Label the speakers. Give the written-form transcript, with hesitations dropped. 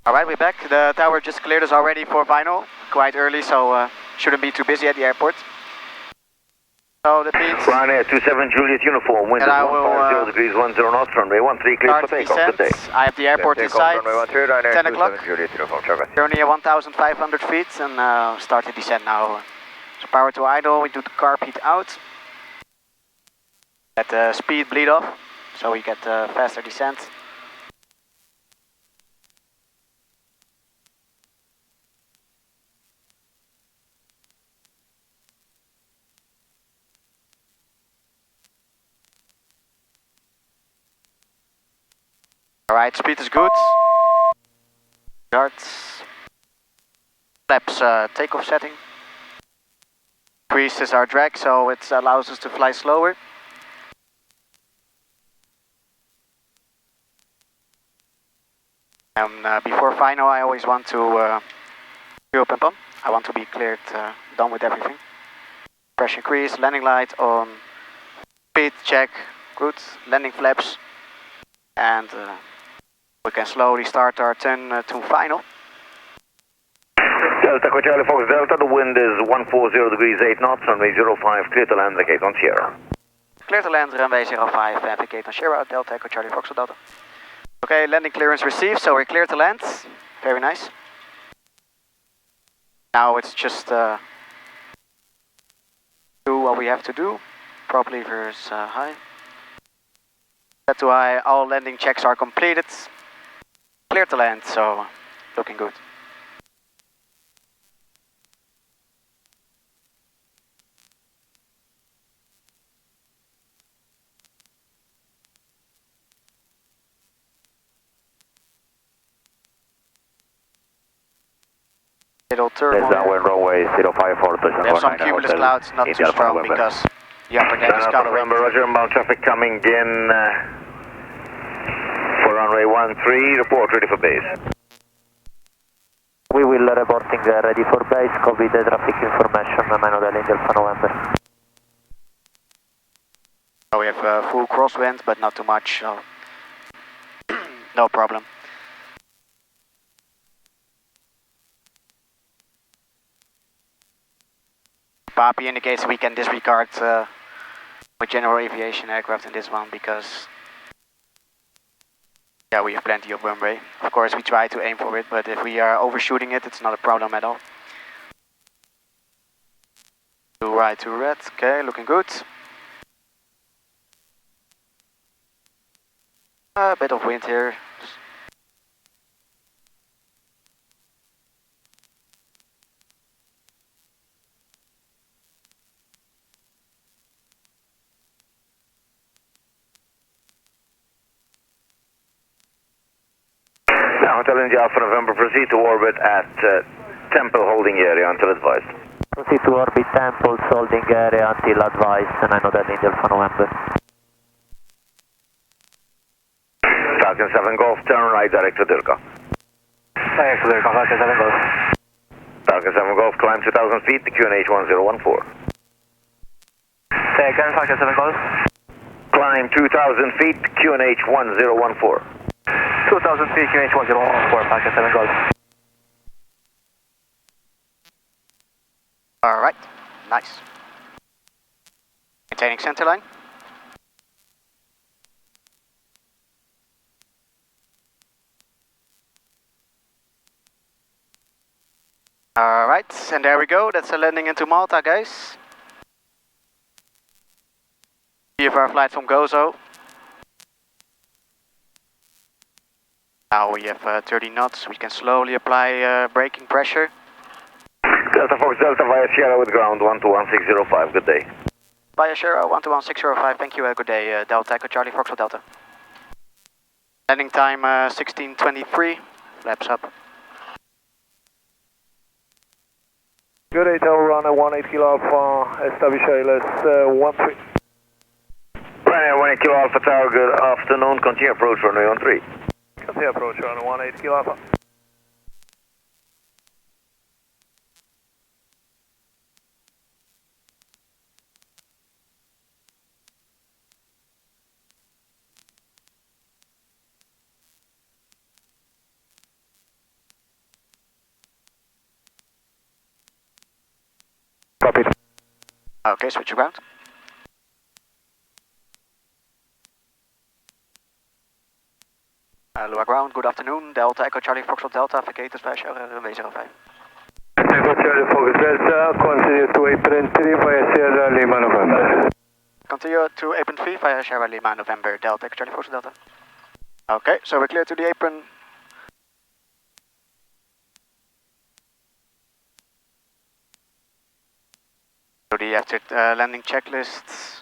Speaker 1: Alright, we're back. The tower just cleared us already for final. Quite early, so shouldn't be too busy at the airport. So that means...
Speaker 2: Ryanair 27 Juliet uniform, wind is 150 degrees 10 knots, runway 13, clear for takeoff. Good day.
Speaker 1: I have the airport in sight. 10 o'clock.
Speaker 2: We're
Speaker 1: only at 1,500 feet and start the descent now. So power to idle, we do the carb heat out. Let the speed bleed off, so we get faster descent. Alright, speed is good. Yards. Flaps takeoff setting. Increases our drag, so it allows us to fly slower. And before final, I always want to fuel pump on. I want to be cleared, done with everything. Pressure increase, landing light on. Speed check, good. Landing flaps. And we can slowly start our turn to final.
Speaker 2: Delta, Charlie Fox Delta, the wind is 140 degrees 8 knots, runway 05, clear to land, vacate on Sierra.
Speaker 1: Clear to land, runway 05, vacate on Sierra, Delta, Echo Charlie Fox Delta. Okay, landing clearance received, so we're clear to land. Very nice. Now it's just do what we have to do. Prop levers high. Set to high, all landing checks are completed. Clear to land, so looking good. Little turmoil.
Speaker 2: Downwind runway 054.
Speaker 1: We have some cumulus clouds, not too strong because the upper deck is covering.
Speaker 2: Roger, inbound traffic coming in for runway 13, report ready for base.
Speaker 3: We will reporting ready for base, copy the traffic information, Manuel Delta November.
Speaker 1: So we have full crosswind, but not too much, so no problem. Papi indicates we can disregard with general aviation aircraft in this one because yeah, we have plenty of runway. Of course we try to aim for it, but if we are overshooting it, it's not a problem at all. To right to red, okay, looking good. A bit of wind here.
Speaker 2: Hotel India for November, proceed to orbit at Temple holding area until advised.
Speaker 3: Proceed to orbit Temple holding area until advised, and I know that India for November.
Speaker 2: Falcon 7 Golf, turn right direct to Dirka.
Speaker 3: Direct to Dirka, Falcon 7 Golf.
Speaker 2: Falcon 7 Golf, climb 2,000 feet to QNH 1014.
Speaker 3: Say again, Falcon 7 Golf.
Speaker 2: Climb 2,000 feet to QNH 1014.
Speaker 3: 2,000 feet, QNH 1014, Falcon 7 Golf.
Speaker 1: Alright, nice. Maintaining center line. Alright, and there we go, that's a landing into Malta, guys. VFR flight from Gozo. Now we have 30 knots, we can slowly apply braking pressure.
Speaker 2: Delta Fox Delta via Sierra with ground 121605, good day.
Speaker 1: Via Sierra 121605, thank you, good day. Delta Echo Charlie Fox Delta. Landing time 16:23, flaps up.
Speaker 4: Good day, Tower runner 18 Kilo Alpha, establish ALS 13.
Speaker 2: Ryanair 18 Kilo Alpha Tower, good afternoon, continue approach runway 13.
Speaker 4: Continue approach runway 18 Kilo Alpha. Copy.
Speaker 1: Okay, switch your ground. Lua ground, good afternoon. Delta Echo Charlie Foxtrot Delta, vacated via Sierra Runway 05.
Speaker 4: Echo Charlie Fox Delta, continue to apron 3 via Sierra Lima November.
Speaker 1: Continue to apron 3 via Sierra Lima November, Delta Echo Charlie Foxtrot Delta. Okay, so we're clear to the apron. So the after landing checklists.